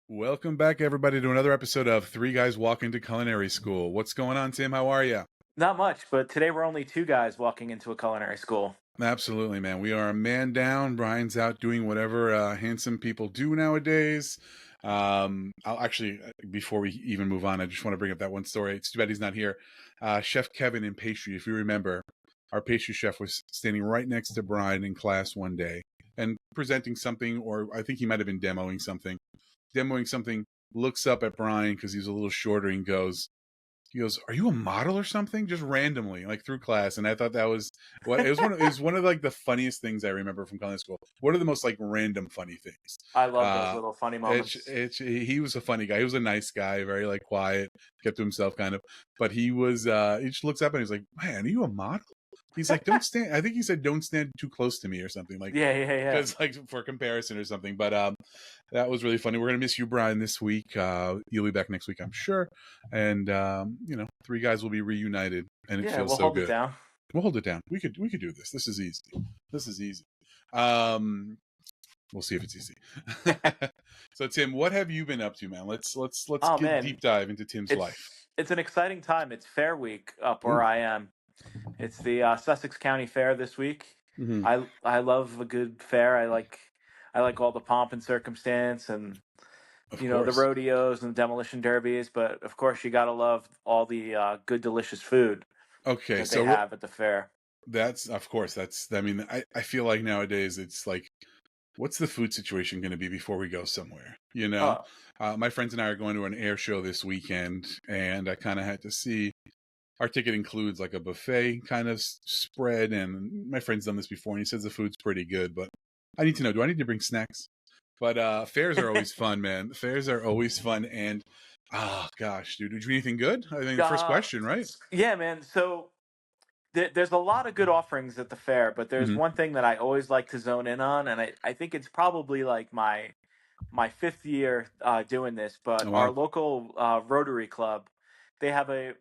Welcome back, everybody, to another episode of Three Guys Walk into Culinary School. What's going on, Tim? How are you? Not much, but today we're only two guys walking into a culinary school. Absolutely, man. We are a man down. Brian's out doing whatever handsome people do nowadays. I'll actually, before we even move on, I just want to bring up that one story. It's too bad he's not here. Chef Kevin in pastry, if you remember, our pastry chef was standing right next to Brian in class one day and presenting something, or I think he might have been demoing something, looks up at Brian because he's a little shorter and he goes, "Are you a model or something?" Just randomly, like through class. And I thought that was it was one of like the funniest things I remember from culinary school. One of the most like random funny things. I love those Uh, little funny it's moments. it's he was a funny guy. He was a nice guy, very like quiet, kept to himself kind of. But he just looks up and he's like, "Man, are you a model?" He's like, "Don't stand." I think he said, "Don't stand too close to me" or something like, Yeah, yeah, yeah. because like for comparison or something. But that was really funny. We're gonna miss you, Brian, this week. You'll be back next week, I'm sure. And three guys will be reunited, and it Yeah, feels we'll so hold it good. down. We'll hold it down. We could do this. This is easy. This is easy. Um, we'll see if it's easy. So Tim, what have you been up to, man? Let's Oh get man, deep dive into Tim's life. it's an exciting time. It's Fair Week up where Ooh. I am. It's the Sussex County Fair this week. Hmm. I love a good fair. I like all the pomp and circumstance and Of the course. rodeos and the demolition derbies. But of course, you gotta love all the good, delicious food Okay, that they so have at the fair. that's of course that's. I mean, I feel like nowadays it's like, what's the food situation going to be before we go somewhere? Oh, My friends and I are going to an air show this weekend, and I kind of had to see. Our ticket includes like a buffet kind of spread, and my friend's done this before, and he says the food's pretty good. But I need to know: do I need to bring snacks? But fairs are always fun, man. Fairs are always fun, and oh gosh, dude, did you do anything good? I mean, the first uh, question, right? yeah, man. So there's a lot of good offerings at the fair, but there's Mm-hmm. one thing that I always like to zone in on, and I think it's probably like my fifth year doing this. Oh But our wow. local Rotary Club, they have a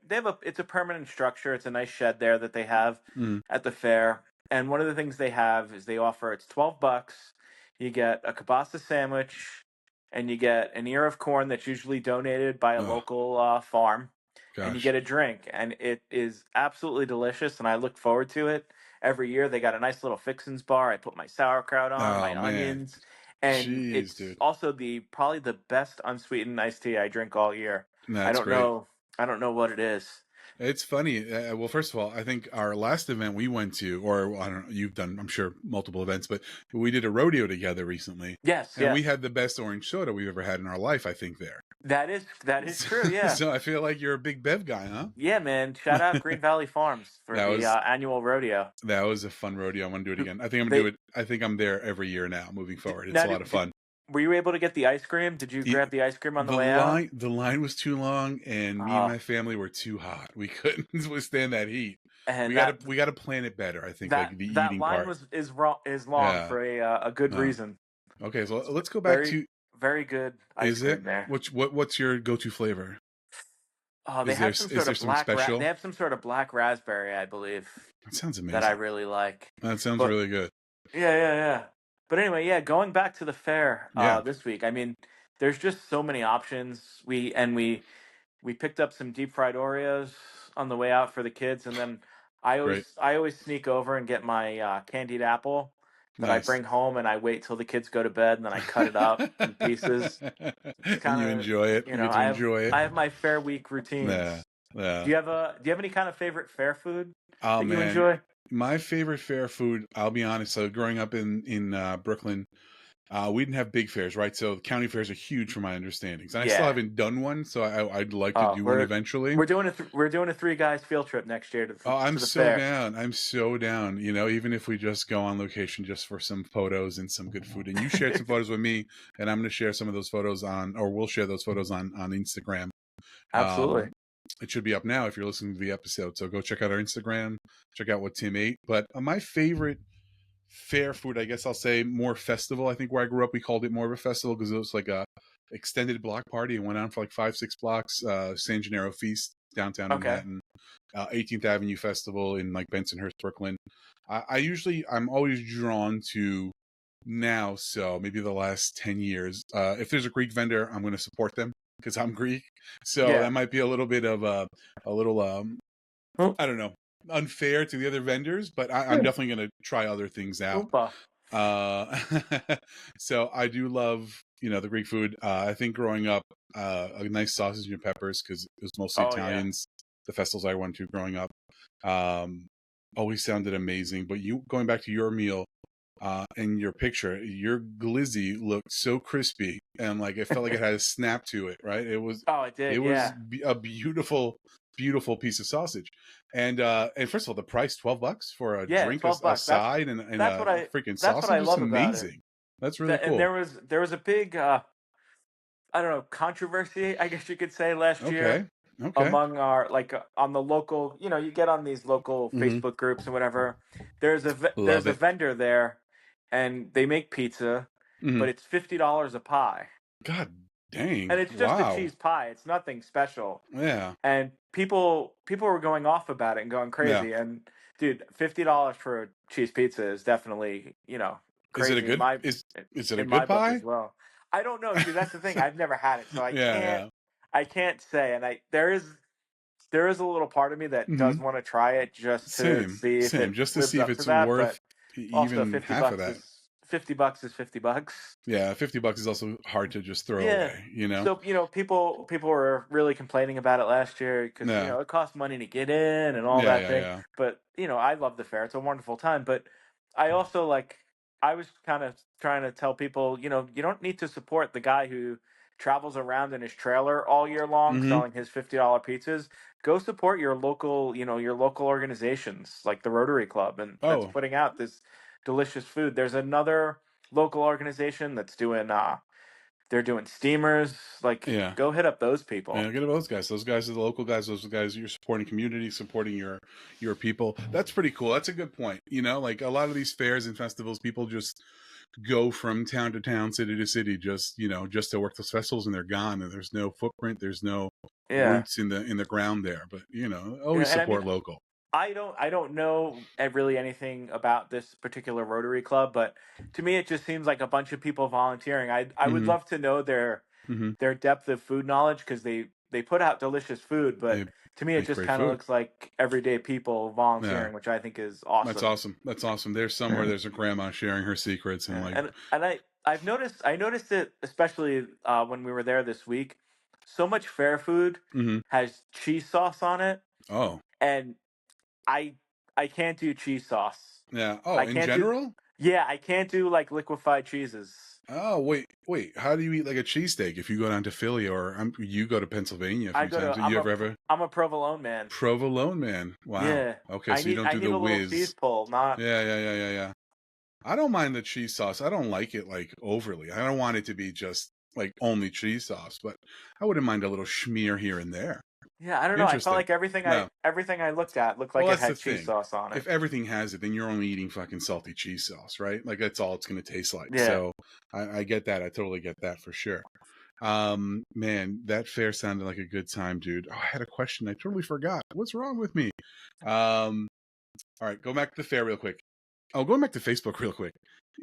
it's a permanent structure. It's a nice shed there that they have Mm. at the fair, and one of the things they have is they offer it's $12. You get a kielbasa sandwich, and you get an ear of corn that's usually donated by a Oh local farm, and you gosh. get a drink, and it is absolutely delicious. And I look forward to it every year. They got a nice little fixins bar. I put my sauerkraut on, Oh my man. onions, and Jeez, it's dude. also the probably the best unsweetened iced tea I drink all year. I That's don't great. know. I don't know what it is. It's funny. Well, first of all, I think our last event we went to, or I don't know, you've done, I'm sure, multiple events, but we did a rodeo together recently, Yes, and we yes, had the best orange soda we've ever had in our life, I think, there. that is So, true. Yeah, so I feel like you're a big Bev guy, yeah, man. Shout huh? out Green Valley Farms for that the was annual rodeo. that was a fun rodeo. I want to do it again. I think I'm gonna do They it. I think I'm there every year now, moving forward. It's now a lot of fun. were you able to get the ice cream? Did you The, grab the ice cream on the the way out? line was too long, and me and Oh, my family were too hot. We couldn't withstand that heat. We and gotta that we gotta plan it better. I think, that like the that eating line part. was is long Yeah. for a good Uh, reason. okay, so let's go back Very to, very good ice is it cream there. what's your go-to flavor? Oh, they Is there have some is sort there of some special? they have some sort of black raspberry, I believe, That sounds that I amazing. really like. That sounds But really good. yeah, yeah, yeah. But anyway, yeah, going back to the fair Yeah, this week. I mean, there's just so many options. We picked up some deep fried Oreos on the way out for the kids, and then great. I always sneak over and get my candied apple that I Nice. bring home, and I wait till the kids go to bed, and then I cut it up in pieces. It's And you kind of enjoy it. You get to enjoy it. I have my fair week Yeah. routines. Yeah. Do you have any kind of favorite fair food Oh that you man, enjoy? my favorite fair food, I'll be honest. So growing up in Brooklyn, we didn't have big fairs, right? So county fairs are huge from my understandings, and I still Yeah. haven't done one. So I'd like to do one eventually. We're doing a three guys field trip next year Oh, I'm to the so fair. down. I'm so down. Even if we just go on location just for some photos and some good food. And you shared some photos with me, and I'm going to share some of those photos or we'll share those photos on Instagram. Absolutely. Um, it should be up now if you're listening to the episode. So go check out our Instagram, check out what Tim ate. But my favorite fair food, I guess I'll say more festival. I think where I grew up, we called it more of a festival because it was like a extended block party. It went on for like 5-6 blocks. San Gennaro Feast, downtown Okay. Manhattan, 18th Avenue Festival in like Bensonhurst, Brooklyn. I'm always drawn to now. So maybe the last 10 years. If there's a Greek vendor, I'm going to support them because I'm Greek. So Yeah. that might be a little bit of a little, Oop, I don't know, unfair to the other vendors, but I'm yeah. definitely going to try other things out. Oompa. Uh, so I do love, the Greek food. I think growing up, a nice sausage and peppers, because it was mostly Oh yeah. Italians, the festivals I went to growing up, um, always sounded amazing. But you going back to your meal, in your picture, your glizzy looked so crispy and like it felt like it had a snap to it, right? Oh, it It did. was Yeah. a beautiful, beautiful piece of sausage. And first of all, the price, $12 for a Yeah. drink, a, 12 bucks. That's side, and that's a what I freaking that's what I sausage is love about it. amazing. That's really And cool. there was a big I don't know, controversy, I guess you could say, last year Okay. Okay. among our like on the local, you get on these local Hmm. Facebook groups and whatever. There's Love a it. vendor there, and they make pizza, Hmm. but it's $50 a pie, God dang. and it's just a Wow. cheese pie. It's nothing special, Yeah. and people were going off about it and going Yeah. crazy. And dude, $50 for a cheese pizza is definitely Is it a crazy good, is it a in good my book as pie? well. I don't know. See, that's the thing. I've never had it, so Yeah. Yeah. I can't say. And I there is a little part of me that does Hmm. want to try it just to Same. see if Same. it Just to lives see if up to it's that. worth But also, even half of that. $50 is $50. Yeah, $50 is also hard to just throw Yeah. away, you know? So, people were really complaining about it last year because, Yeah. it costs money to get in and all Yeah, that yeah, thing. yeah. But, I love the fair. It's a wonderful time. But I also I was kind of trying to tell people, you don't need to support the guy who travels around in his trailer all year long Mhm. selling his $50 pizzas. Go support your local organizations like the Rotary Club and that's Oh, putting out this delicious food. There's another local organization that's doing they're doing steamers. Like, yeah. go hit up those people. Yeah, get those guys. Those guys are the local guys. Those are the guys you're supporting community, supporting your people. That's pretty cool. That's a good point. Like a lot of these fairs and festivals, people just go from town to town, city to city, just to work those festivals, and they're gone. And there's no footprint. There's no Yeah. roots in the ground there. But always And I mean, support local. I don't know really anything about this particular Rotary Club, but to me it just seems like a bunch of people volunteering. I would Hmm. love to know Hmm. their depth of food knowledge because they put out delicious food, but They to me it make just great kind of food. looks like everyday people Yeah. volunteering, which I think is That's awesome. awesome. That's awesome. There's somewhere Yeah. there's a grandma sharing her secrets and Yeah. like, And I noticed it especially when we were there this week. So much fair food hmm. has cheese sauce on it, Oh, and I I can't do cheese sauce. yeah. Oh, I in can't do general? Yeah, I can't do like liquefied cheeses. Oh, wait. How do you eat like a cheesesteak if you go down to Philly or you go to Pennsylvania a I few go times? to Do you ever have a I'm a provolone man. provolone man? Wow. Yeah. Okay, so you don't I do need the a little cheese whiz. pull, not Yeah, yeah, yeah, yeah, yeah. I don't mind the cheese sauce. I don't like it like overly. I don't want it to be just like only cheese sauce, but I wouldn't mind a little schmear here and there. Yeah, I don't know. I felt Interesting. like No. everything I looked at looked Well, like it that's the had cheese thing. sauce on it. If everything has it, then you're only eating fucking salty cheese sauce, right? Like that's all it's going to taste like. Yeah. So I get that. I totally get that for sure. Man, that fair sounded like a good time, dude. Oh, I had a question. I totally forgot. What's wrong with me? All right, go back to the fair real quick. Oh, going back to Facebook real quick.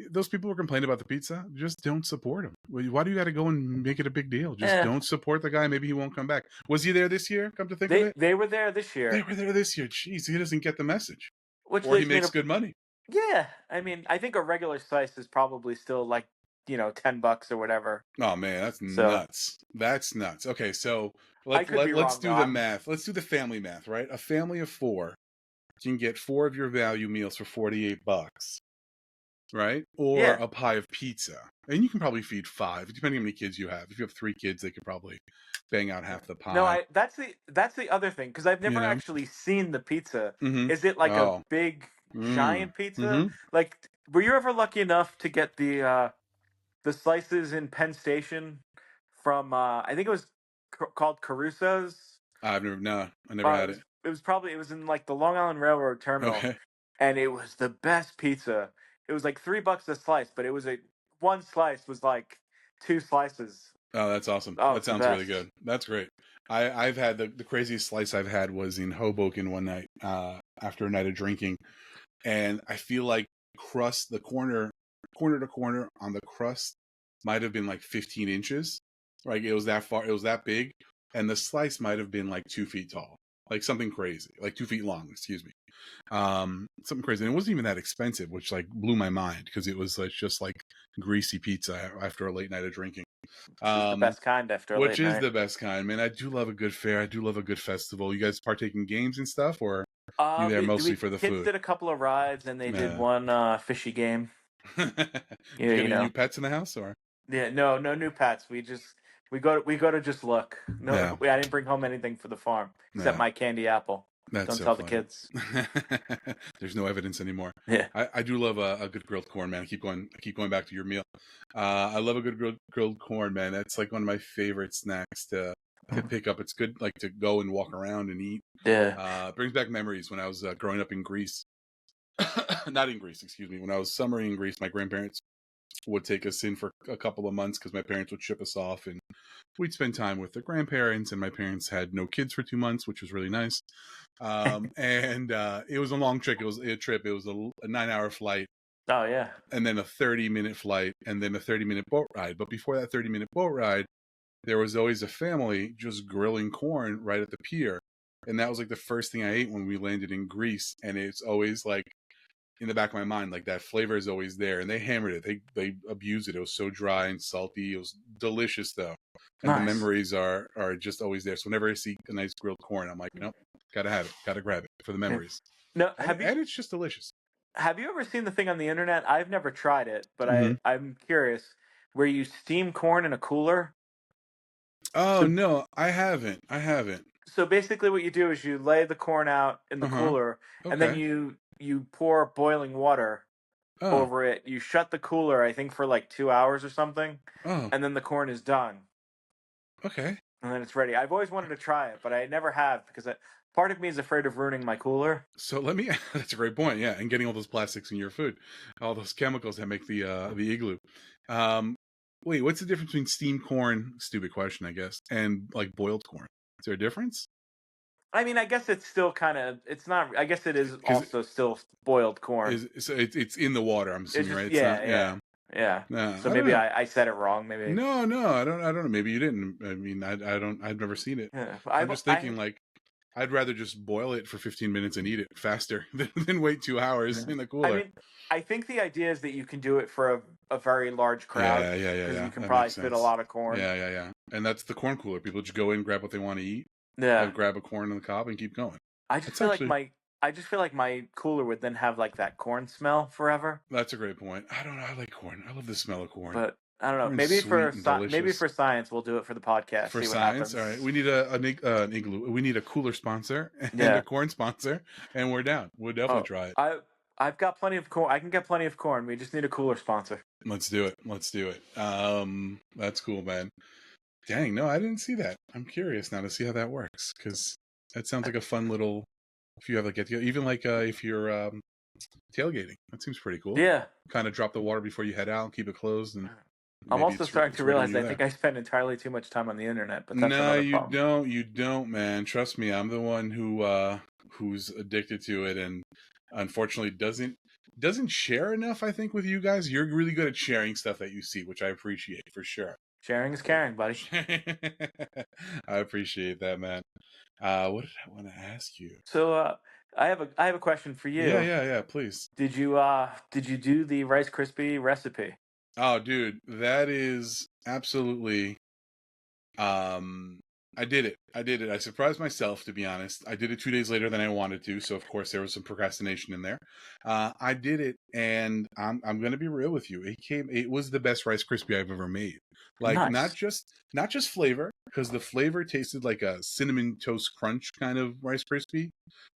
Those people who complain about the pizza, just don't support him. Why do you got to go and make it a big deal? Just Eh. don't support the guy. Maybe he won't come back. Was he there this year? Come to think of it, They were there this they year, were there this year. Jeez, he doesn't get the message, which or he leads me makes to good money. yeah. I mean, I think a regular slice is probably still like, $10 or whatever. Oh man, that's So nuts. That's nuts. Okay, so I could be let's wrong though. do the math. Let's do the family math, right? A family of four can get four of your value meals for $48, right? Or Yeah. a pie of pizza. And you can probably feed five, depending on how many kids you have. If you have three kids, they could probably bang out half the No, pie, I that's the other thing because I've you never know? actually seen the pizza. Mm-hmm. Is it like a Oh. big Mm. giant pizza? Mm-hmm. Like, were you ever lucky enough to get the slices in Penn Station from I think it was called Caruso's. I've never no, I never had it. It was in like the Long Island Railroad terminal, Okay. and it was the best pizza. It was like $3 a slice, but it was a one slice was like two slices. Oh, that's awesome. Oh, That it's the sounds really best. good. That's great. I've had the craziest slice I've had was in Hoboken one night, after a night of drinking. And I feel like the corner corner to corner on the crust might have been like 15 inches. Like it was that far, it was that big, and the slice might have been like 2 feet tall, like something crazy, like 2 feet long. Excuse me, something crazy. And it wasn't even that expensive, which like blew my mind because it was like just like greasy pizza after a late night of drinking. Which is the best kind after a Which late is night. the best kind, man. I do love a good fair. I do love a good festival. You guys partake in games and stuff, or you there mostly We for the kids food? did a couple of rides and they did Yeah. one fishy game. Did Yeah, you get you any know. new pets in the house, or? Yeah, no new pets. We go to just look. Yeah, No, I didn't bring home anything for the farm except yeah. my candy apple. That's Don't so tell the funny. kids. There's no evidence anymore. Yeah. I do love a good grilled corn, man. I keep going back to your meal. I love a good grilled corn, man. That's like one of my favorite snacks to pick up. It's good, like to go and walk around and eat. Yeah. Brings back memories when I was growing up in Greece. Not in Greece, excuse me. When I was summering in Greece, my grandparents would take us in for a couple of months because my parents would ship us off, and we'd spend time with the grandparents. And my parents had no kids for 2 months, which was really nice. And it was a long trip. It was a trip. It was a 9-hour flight, Oh yeah. and then a 30-minute flight, and then a 30-minute boat ride. But before that 30-minute boat ride, there was always a family just grilling corn right at the pier. And that was like the first thing I ate when we landed in Greece. And it's always like in the back of my mind, like that flavor is always there. And they hammered it. They abused it. It was so dry and salty. It was delicious though. And the Nice. memories are just always there. So whenever I see a nice grilled corn, I'm like, nope, gotta have it. Gotta grab it for the Yeah. memories. No, And it's just delicious. have you ever seen the thing on the internet? I've never tried it, but Mm-hmm. I'm curious where you steam corn in a cooler. Oh So no, I haven't. I haven't. so basically what you do is you lay the corn out in the Uh-huh. cooler and then Okay. you pour boiling water Oh, over it. You shut the cooler, I think, for like 2 hours or something, oh, and then the corn is done, okay. and then it's ready. I've always wanted to try it, but I never have because part of me is afraid of ruining my cooler. So let me that's a great point. Yeah, and getting all those plastics in your food, all those chemicals that make the igloo. Um wait, what's the difference between steamed corn, stupid question, I guess, and like boiled corn? Is there a difference? I mean, I guess it's still kind of. It's not. I guess it is Cuz also still boiled corn. is so it's in the water, I'm It's assuming, right? just It's not, yeah. yeah. No, So I don't maybe know. I said it wrong. Maybe No, no, I don't know. Maybe you didn't. I mean, I don't I've never seen it. yeah. I'm just thinking like I'd rather just boil it for 15 minutes and eat it faster than wait 2 hours in the I cooler. mean, I think the idea is that you can do it for a very large crowd Yeah, yeah, yeah, because yeah. you can That probably makes fit a sense. lot of corn. Yeah, yeah, yeah. And that's the corn cooler. People just go in, grab what they want to eat, Yeah. grab a corn on the cob, and keep going. I just That's feel like actually my cooler would then have like that corn smell forever. that's a great point. I don't know. I like corn. I love the smell of corn. But I don't know. Corn's sweet and Maybe delicious. for science we'll do it for the podcast. For See what science, all right. happens. We need an igloo. We need a cooler sponsor and a Yeah. corn sponsor, and we're down. We'll definitely Oh, try it. I've got plenty of corn. I can get plenty of corn. We just need a cooler sponsor. Let's do it. Let's do it. That's cool, man. Dang, no, I didn't see that. I'm curious now to see how that works because that sounds like a fun little. If you have like get together, even like if you're tailgating, that seems pretty cool. Yeah. Kind of drop the water before you head out, keep it closed, and I'm maybe also starting it's to ready when realize you're I there. think I spend entirely too much time on the internet, but that's No, another problem. you don't, man. Trust me, I'm the one who's addicted to it and unfortunately doesn't share enough, I think, with you guys. You're really good at sharing stuff that you see, which I appreciate for sure. Sharing is caring, buddy. I appreciate that, man. What did I want to ask you? So I have a question for Yeah, you. yeah, yeah, please. Did you do the Rice Krispie recipe? Oh, dude, that is absolutely I did it. I did it. I surprised myself, to be honest. I did it 2 days later than I wanted to, so of course there was some procrastination in there. I did it, and I'm gonna be real with you. It was the best Rice Krispie I've ever made. Like Nice. not just flavor, because the flavor tasted like a cinnamon toast crunch kind of Rice Krispie,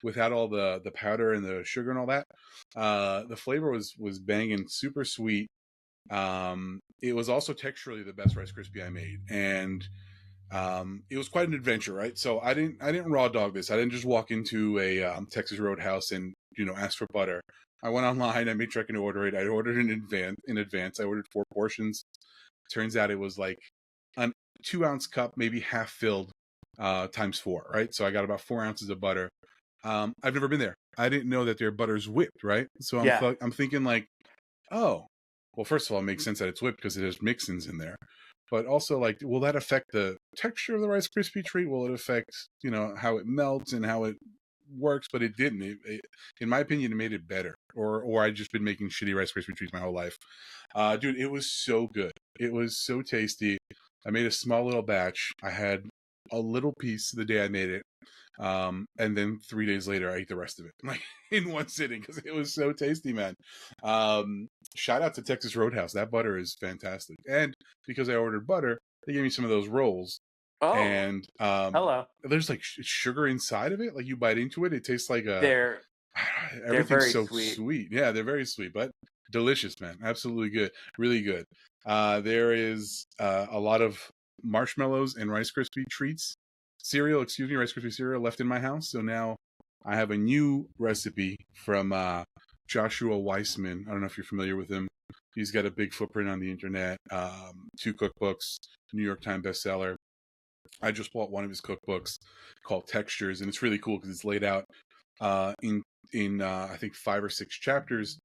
without all the powder and the sugar and all that. The flavor was banging, super sweet. It was also texturally the best Rice Krispie I made, and it was quite an adventure, right? So I didn't raw dog this. I didn't just walk into a Texas Roadhouse and ask for butter. I went online. I made sure I can order it. I ordered in advance. I ordered 4 portions. Turns out it was like a 2-ounce cup, maybe half filled, times 4, right? So I got about 4 ounces of butter. I've never been there. I didn't know that their butter's whipped, right? So Yeah. I'm thinking like, oh, well, first of all, it makes sense that it's whipped because it has mix-ins in there. But also, like, will that affect the texture of the Rice Krispie treat? Will it affect, how it melts and how it works? But it didn't. In my opinion, it made it better. Or I just been making shitty Rice Krispie treats my whole life. Dude, it was so good. It was so tasty. I made a small little batch. I had a little piece the day I made it. And then 3 days later, I ate the rest of it, like in one sitting, because it was so tasty, man. Shout out to Texas Roadhouse. That butter is fantastic. And because I ordered butter, they gave me some of those rolls. Oh, And hello. there's like sugar inside of it. Like you bite into it, it tastes like They're they're everything's very so sweet. sweet. Yeah, they're very sweet, but delicious, man. Absolutely good. Really good. There is a lot of marshmallows and Rice Krispie treats cereal, excuse me, Rice Krispie cereal left in my house. So now I have a new recipe from Joshua Weissman. I don't know if you're familiar with him. He's got a big footprint on the internet, 2 cookbooks, New York Times bestseller. I just bought one of his cookbooks called Textures, and it's really cool because it's laid out in I think 5 or 6 chapters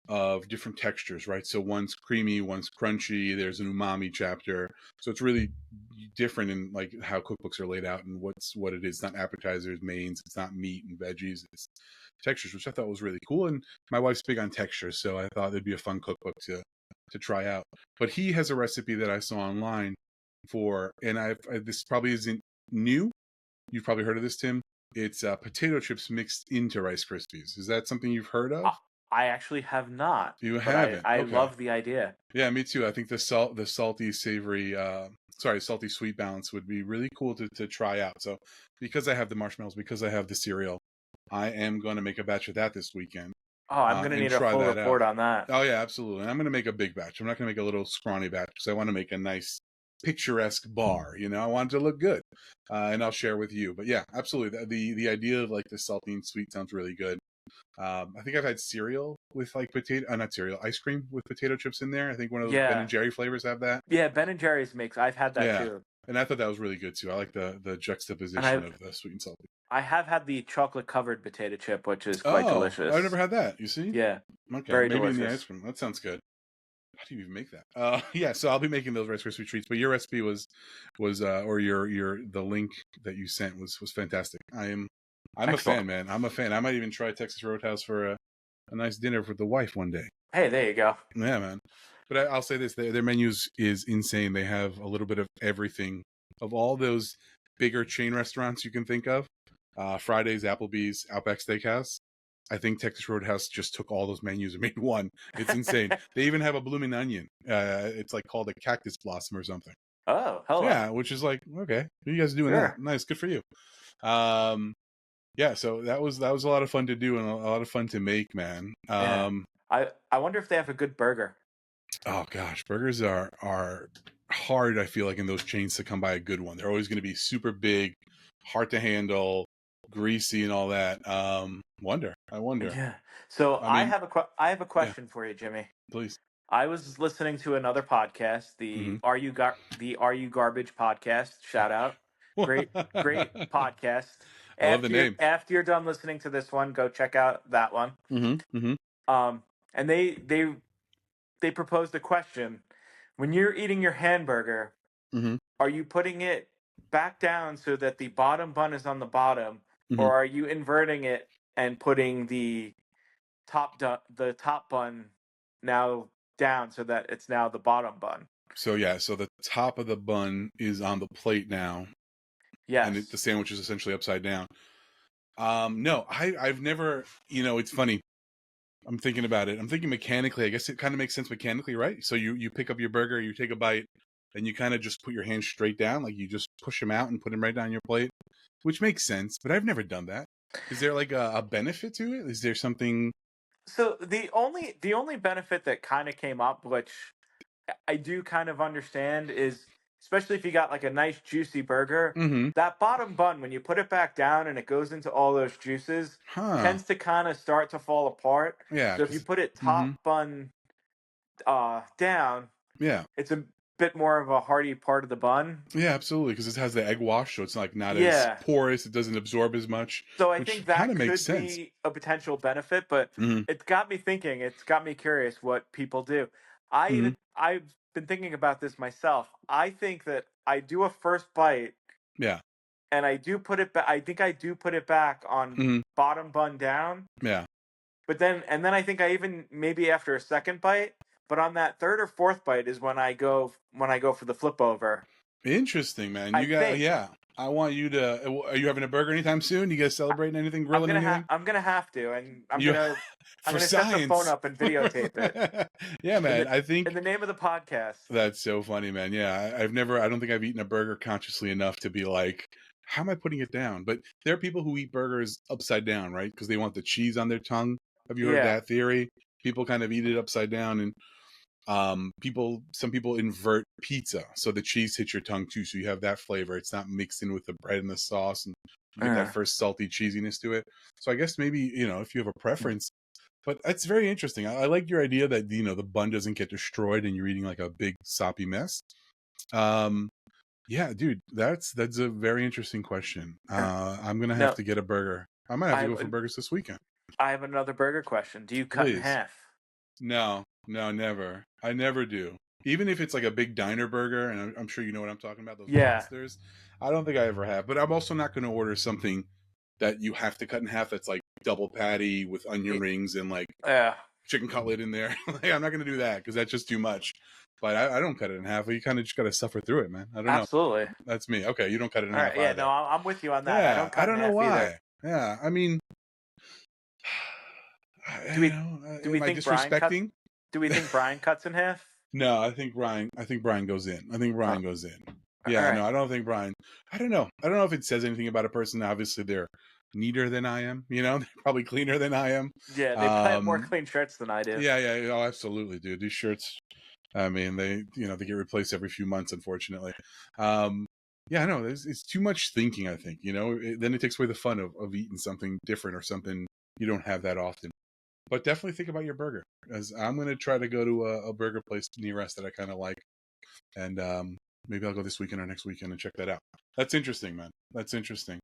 of different textures, right? So one's creamy, one's crunchy. There's an umami chapter, so it's really different in like how cookbooks are laid out and what it is. It's not appetizers, mains. It's not meat and veggies. It's textures, which I thought was really cool. And my wife's big on textures, so I thought it'd be a fun cookbook to try out. But he has a recipe that I saw online and this probably isn't new. You've probably heard of this, Tim. It's potato chips mixed into Rice Krispies. Is that something you've heard of? I, I actually have not, You but I haven't. I Okay. love the idea. Yeah, me too. I think the salty, savory, salty sweet balance would be really cool to try out. So, because I have the marshmallows, because I have the cereal, I am going to make a batch of that this weekend Oh, I'm gonna and need a try full that out. report on that. Oh yeah, absolutely. And I'm going to make a big batch. I'm not going to make a little scrawny batch because I want to make a nice picturesque bar. I want it to look good, and I'll share with you. But yeah, absolutely. The idea of like the salty and sweet sounds really good. I think I've had cereal with like not cereal, ice cream with potato chips in there. I think one of those Ben and Yeah, Jerry flavors have that. yeah. Ben and Jerry's makes. I've had that Yeah, too, and I thought that was really good too. I like the and juxtaposition of the sweet and salty. I have had the chocolate covered potato chip, which is quite Oh, I've never delicious. had that. You see? Yeah, Okay, very maybe in the ice delicious. cream. That sounds good. How do you even make that? Yeah, so I'll be making those Rice Krispie treats. But your recipe was or your the link that you sent was fantastic. I'm a fan, Excellent. man. I'm a fan. I might even try Texas Roadhouse for a nice dinner with the wife one day. Hey, there you go. Yeah, man. But I'll say this: their menus is insane. They have a little bit of everything of all those bigger chain restaurants you can think of. Fridays, Applebee's, Outback Steakhouse. I think Texas Roadhouse just took all those menus and made one. It's insane. They even have a blooming onion. It's like called a cactus blossom or something. Oh, hello. Yeah, which is like, okay, you guys are doing that. Sure. Nice, good for you. Um, yeah, so that was a lot of fun to do and a lot of fun to make, man. Yeah. I wonder if they have a good burger. Oh gosh, burgers are hard. I feel like in those chains to come by a good one. They're always going to be super big, hard to handle, greasy, and all that. I wonder. Yeah. So I mean, I have a yeah, question for you, Jimmy. please. I was listening to another podcast, Hmm. the Are You Garbage podcast. Shout out, great podcast. I love the name. After you're done listening to this one, go check out that one. Hmm. Hmm. And they proposed a question: when you're eating your hamburger, Hmm. are you putting it back down so that the bottom bun is on the bottom, Hmm. or are you inverting it and putting the top bun now down so that it's now the bottom bun? So yeah, so the top of the bun is on the plate now, and the Yes. sandwich is essentially upside down. No, I've never. It's funny. I'm thinking about it. I'm thinking mechanically. I guess it kind of makes sense mechanically, right? So you pick up your burger, you take a bite, and you kind of just put your hands straight down, like you just push them out and put them right down your plate, which makes sense. But I've never done that. Is there like a benefit to it? Is there something? So the only benefit that kind of came up, which I do kind of understand, is especially if you got like a nice juicy burger, Mm-hmm. that bottom bun when you put it back down and it goes into all those juices Huh. tends to kind of start to fall apart. Yeah. So if you Cause. put it Mm-hmm. top bun down, Yeah. it's a bit more of a hearty part of the bun. Yeah. Absolutely. Because it has the egg wash, so it's like not as Yeah. porous. It doesn't absorb as much, So I which think kind that of makes could sense. be a potential benefit, but Mm-hmm. it's got me thinking. It's got me curious what people do. Mhm. I've been thinking about this myself. I think that I do a first bite Yeah. and I do put it back. I think I do put it back on Mhm. bottom bun down. Yeah. But then I think I even maybe after a second bite, but on that third or fourth bite is when I go for the flip over. Interesting, man. I You got think yeah. I want you to. Are you having a burger anytime soon? You guys celebrating anything? Grilling anything? I'm gonna have to, and You I'm for gonna set the phone science. up and videotape it Yeah, in man. I in think the name of the podcast. that's so funny, man. Yeah, I've never. I don't think I've eaten a burger consciously enough to be like, how am I putting it down? But there are people who eat burgers upside down, right? Because they want the cheese on their tongue. Have you heard Yeah. that theory? People kind of eat it upside down, and some people invert pizza so the cheese hits your tongue too, so you have that flavor. It's not mixed in with the bread and the sauce, and you get that Uh, first salty cheesiness to it. So I guess maybe if you have a preference, but that's very interesting. I like your idea that the bun doesn't get destroyed and you're eating like a big soppy mess. um yeah, dude, that's a very interesting question. I'm gonna have no, to get a burger. I might have I to have go for burgers this weekend. I have another burger question. Do you cut in Please. half? No, no, never. I never do. Even if it's like a big diner burger, and I'm sure you know what I'm talking about, those Yeah. monsters. I don't think I ever have. But I'm also not going to order something that you have to cut in half. That's like double patty with onion Y- rings and like Yeah. chicken cutlet in there. Like, I'm not going to do that because that's just too much. But I don't cut it in half. You kind of just got to suffer through it, man. I don't know. Absolutely. That's me. Okay, you don't cut it in All half right. Yeah. either. No, I'm with you on that. I Yeah, don't I cut in don't know half either. why. Yeah, I mean, Do we do we am I think Brian cuts? disrespecting? Do we think Brian cuts in half? No, I think Brian. I think Brian goes in. I think Oh, Brian goes in. all Yeah, right. no, I don't think Brian. I don't know. I don't know if it says anything about a person. Obviously, they're neater than I am. They're probably cleaner than I am. Yeah, they probably have more Um, clean shirts than I do. yeah, yeah, yeah, oh, absolutely, dude. These shirts. I mean, they get replaced every few months, unfortunately. Um, yeah, no, it's too much thinking. I think then it takes away the fun of eating something different or something you don't have that often. But definitely think about your burger, as I'm going to try to go to a burger place near us that I kind of like, and maybe I'll go this weekend or next weekend and check that out. That's interesting, man. That's interesting.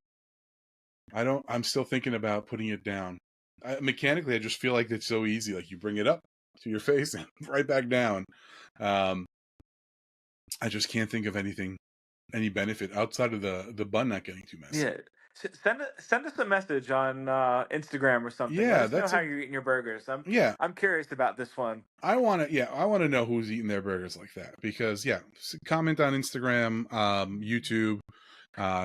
I'm still thinking about putting it down. Mechanically, I just feel like it's so easy. Like you bring it up to your face and right back down. Um, I just can't think of any benefit outside of the bun not getting too messy. Yeah. Send us a message on Instagram or something. Let Yeah, us know that's how a you're eating your burgers. yeah. I'm curious about this one. I want to know who's eating their burgers like that because yeah, comment on Instagram, YouTube,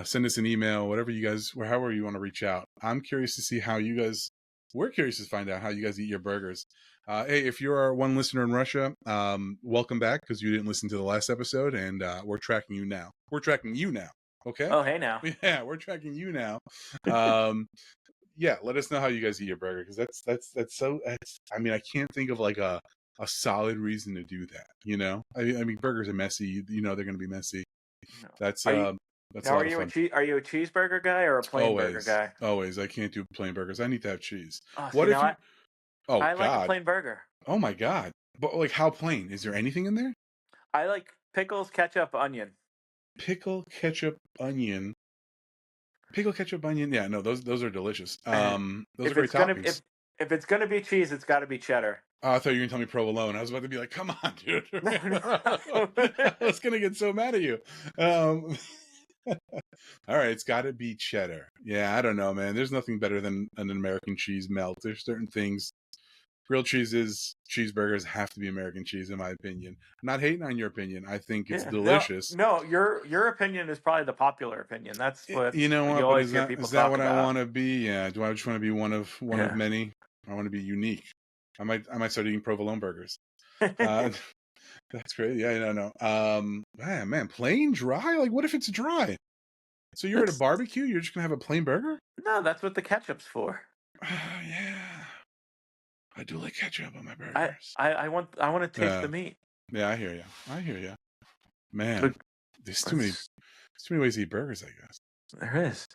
send us an email, whatever you guys, or however you want to reach out. I'm curious to see how you guys. We're curious to find out how you guys eat your burgers. Hey, if you're one listener in Russia, welcome back because you didn't listen to the last episode, and we're tracking you now. We're tracking you now. Okay. Oh, hey now. Yeah, we're tracking you now. Um, yeah, let us know how you guys eat your burger because that's so. I mean, I can't think of like a solid reason to do that. I mean, burgers are messy. They're going to be messy. No. That's Are you that's a now? lot of fun. Are you a cheeseburger guy or a plain burger Always, guy? always. I can't do plain burgers. I need to have cheese. Oh, see What if now you? Oh I like a God. plain burger. Oh my God. But like, how plain? Is there anything in there? I like pickles, ketchup, onion. Pickle, ketchup, onion. Pickle, ketchup, onion. Yeah, no, those are delicious. And Those are if great it's gonna toppings. if it's gonna be cheese, it's got to be cheddar. Oh, I thought you were gonna tell me provolone. I was about to be like, "Come on, dude!" No, no. I was gonna get so mad at you. Um, all right, it's got to be cheddar. Yeah, I don't know, man. There's nothing better than an American cheese melt. There's certain things. Grilled cheeses, cheeseburgers have to be American cheese, in my opinion. I'm not hating on your opinion. I think it's Yeah, no, delicious. no. Your opinion is probably the popular opinion. That's what You know you what? But always is hear that people is that talk what I about. want to be? Yeah. Do I just want to be one of Yeah. many? I want to be unique. I might start eating provolone burgers. Uh, that's great. Yeah, no, no. Man, plain dry. Like, what if it's dry? So you're at a It's barbecue. You're just gonna have a plain burger? no, that's what the ketchup's for. Yeah, I do like ketchup on my burgers. I want to taste Yeah, the meat. yeah. I hear you. I hear you. Man, But there's too many. it's, There's too many ways to eat burgers. I guess. there is.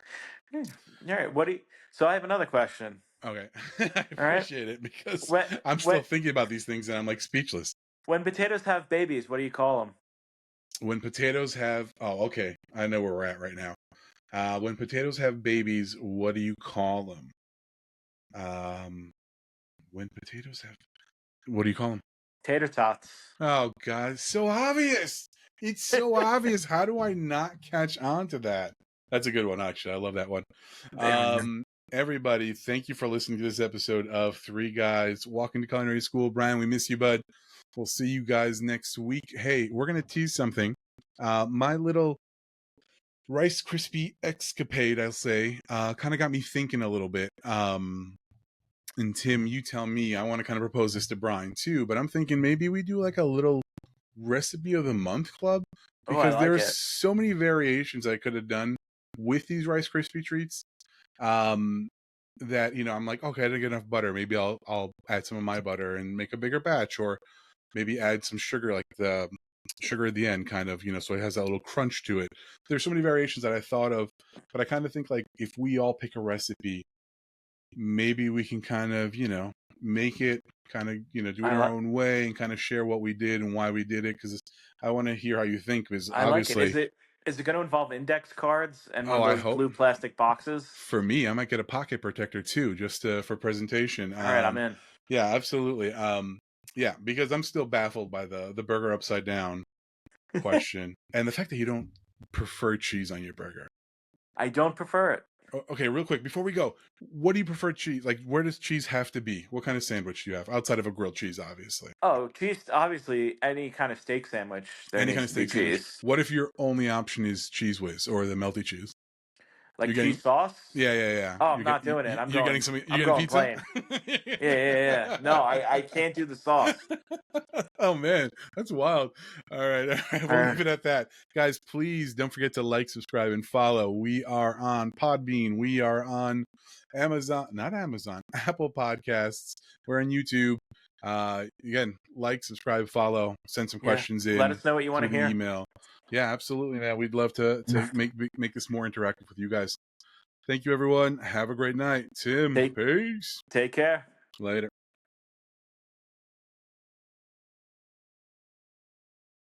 Yeah. All right. So I have another question. Okay, I All right. appreciate it because When I'm when still thinking about these things and I'm like speechless. when potatoes have babies, what do you call them? When potatoes have, oh, okay, I know where we're at right now. When potatoes have babies, what do you call them? Um, when potatoes have, what do you call them? Tater tots. Oh God, it's so obvious. It's so obvious. How do I not catch on to that? That's a good one, actually. I love that one. Yeah, man. Everybody, thank you for listening to this episode of Three Guys Walking to Culinary School. Brian, we miss you, bud. We'll see you guys next week. Hey, we're gonna tease something. My little Rice Krispie escapade, I'll say, kind of got me thinking a little bit. And Tim, you tell me. I want to kind of propose this to Brian too, but I'm thinking maybe we do like a little recipe of the month club, Oh, I because like there's it. so many variations I could have done with these Rice Krispie treats. Um, that I'm like, okay, I didn't get enough butter. Maybe I'll add some of my butter and make a bigger batch, or maybe add some sugar, like the sugar at the end, kind of, so it has that little crunch to it. There's so many variations that I thought of, but I kind of think like if we all pick a recipe, maybe we can kind of, make it kind of, do it I our like. own way and kind of share what we did and why we did it. Because I want to hear how you think, because I like it. obviously, Is it going to involve index cards and one oh, of I those hope. blue plastic boxes? For me, I might get a pocket protector too, just for presentation. All right, I'm in. Yeah, absolutely. Yeah, because I'm still baffled by the burger upside down question, and the fact that you don't prefer cheese on your burger. I don't prefer it. Okay, real quick before we go, what do you prefer cheese? Like, where does cheese have to be? What kind of sandwich do you have outside of a grilled cheese? Obviously, Oh, cheese. Obviously, any kind of steak sandwich, there any kind needs of to be steak sandwich. cheese. What if your only option is cheese whiz or the melty cheese? Like You're getting, cheese sauce. yeah, yeah, yeah. Oh, I'm not doing it. You're getting some. You're I'm getting going pizza. plain. Yeah, yeah, yeah. No, I can't do the sauce. Oh man, that's wild. All right, all right. We'll Uh, leave it at that, guys. Please don't forget to like, subscribe, and follow. We are on Podbean. We are on Amazon, not Amazon, Apple Podcasts. We're on YouTube. Again, like, subscribe, follow. Send some yeah. questions Let in us know what you want through to the hear. email. Yeah, absolutely, man. We'd love to make this more interactive with you guys. Thank you, everyone. Have a great night. Tim, Take peace. take care. Later.